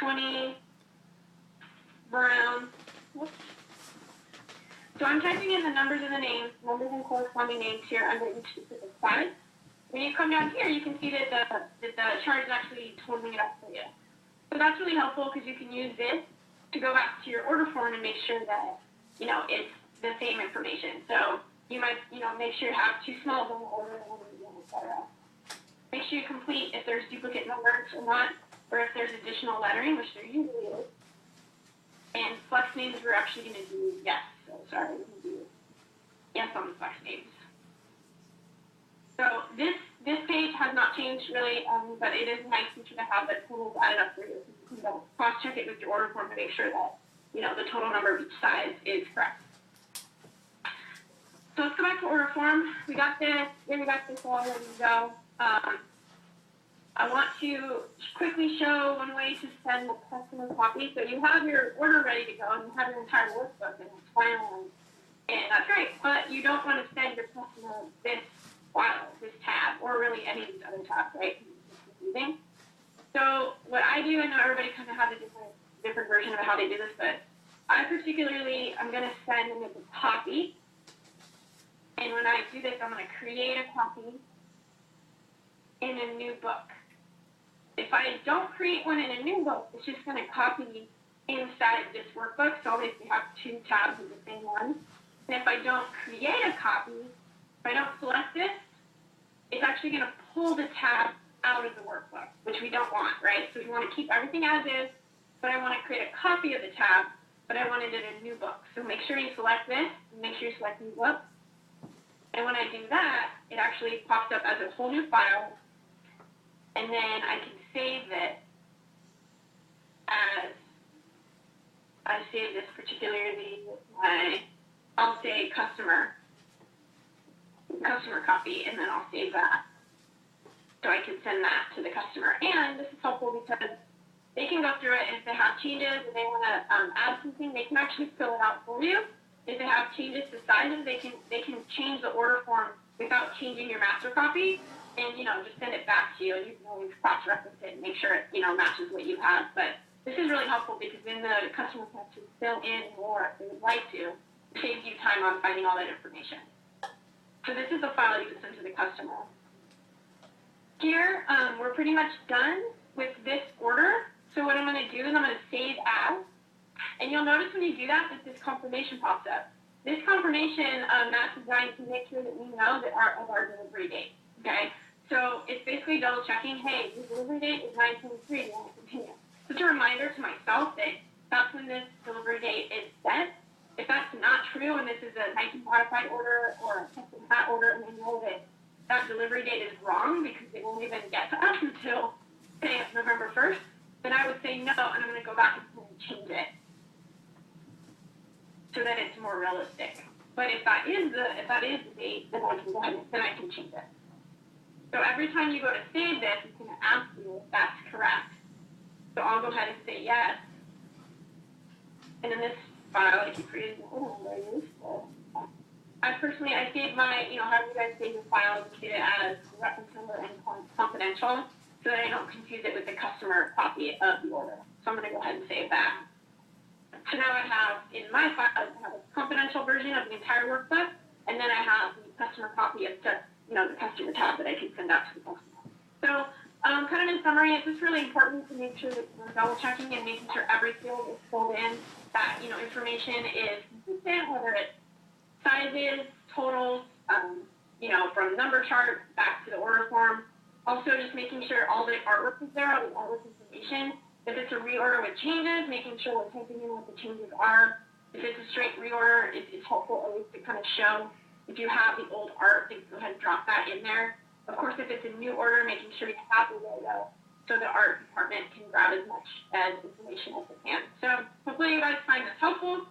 20 Brown. Whoops. So I'm typing in the numbers and the names, numbers and corresponding names here under each specific size. When you come down here, you can see that the chart is actually totaling it up for you. So that's really helpful because you can use this to go back to your order form and make sure that, it's the same information. So you might, make sure you have two smalls on the order, etc. Make sure you complete if there's duplicate numbers or not, or if there's additional lettering, which there usually is. And flex names, we're actually going to do yes. So sorry, we're going to do yes on the flex names. So this page has not changed really, but it is a nice feature to have that totals added up for you. You can cross-check it with your order form to make sure that, the total number of each size is correct. So let's go back to order form. We got this all ready to go. I want to quickly show one way to send the customer copy. So you have your order ready to go, and you have your entire workbook, and it's finalized. And that's great, but you don't want to send your customer this file, this tab, or really any of these other tabs, right? So what I do, I know everybody kind of has a different version of how they do this, but I particularly, I'm going to send them a copy. And when I do this, I'm going to create a copy in a new book. If I don't create one in a new book, it's just going to copy inside this workbook. So I'll basically have two tabs of the same one. And if I don't create a copy, if I don't select this, it's actually going to pull the tab out of the workbook, which we don't want, right? So we want to keep everything as is, but I want to create a copy of the tab, but I wanted it in a new book. So make sure you select this, and make sure you select new book. And when I do that, it actually pops up as a whole new file, and then I can save it as, I save this particularly with I'll say customer copy, and then I'll save that. So I can send that to the customer. And this is helpful because they can go through it, and if they have changes and they want to add something, they can actually fill it out for you. If they have changes to sizes, they can change the order form without changing your master copy, and just send it back to you. You can always cross-reference it and make sure it matches what you have. But this is really helpful because then the customer can actually fill in more if they would like to. It saves you time on finding all that information. So this is the file you can send to the customer. Here, we're pretty much done with this order. So what I'm going to do is I'm going to save as. And you'll notice when you do that this confirmation pops up. This confirmation, that's designed to make sure that we know that of our delivery date. Okay? So it's basically double checking, hey, your delivery date is 9/23, do you want to continue? Just a reminder to myself that that's when this delivery date is set. If that's not true and this is a 19 modified order or a custom hat order, and I know that delivery date is wrong because it won't even get to us until, say, November 1st, then I would say no, and I'm going to go back and change it so that it's more realistic. But if that is the date, then I can go ahead and I can change it. So every time you go to save this, it's going to ask you if that's correct. So I'll go ahead and say yes. And in this file, I keep creating the order number I use. I save my, however you guys save your files, save it as reference number and confidential so that I don't confuse it with the customer copy of the order. So I'm going to go ahead and save that. So now I have, in my file, I have a confidential version of the entire workbook, and then I have the customer copy of just, the customer tab that I can send out to the customer. So kind of in summary, it's just really important to make sure that we're double checking and making sure every field is filled in, that, information is consistent, whether it's sizes, totals, from the number chart back to the order form. Also just making sure all the artwork is there, all the artwork information. If it's a reorder with changes, making sure we're typing in what the changes are. If it's a straight reorder, it's helpful always to kind of show if you have the old art, then go ahead and drop that in there. Of course, if it's a new order, making sure you have the logo so the art department can grab as much as information as they can. So hopefully you guys find this helpful.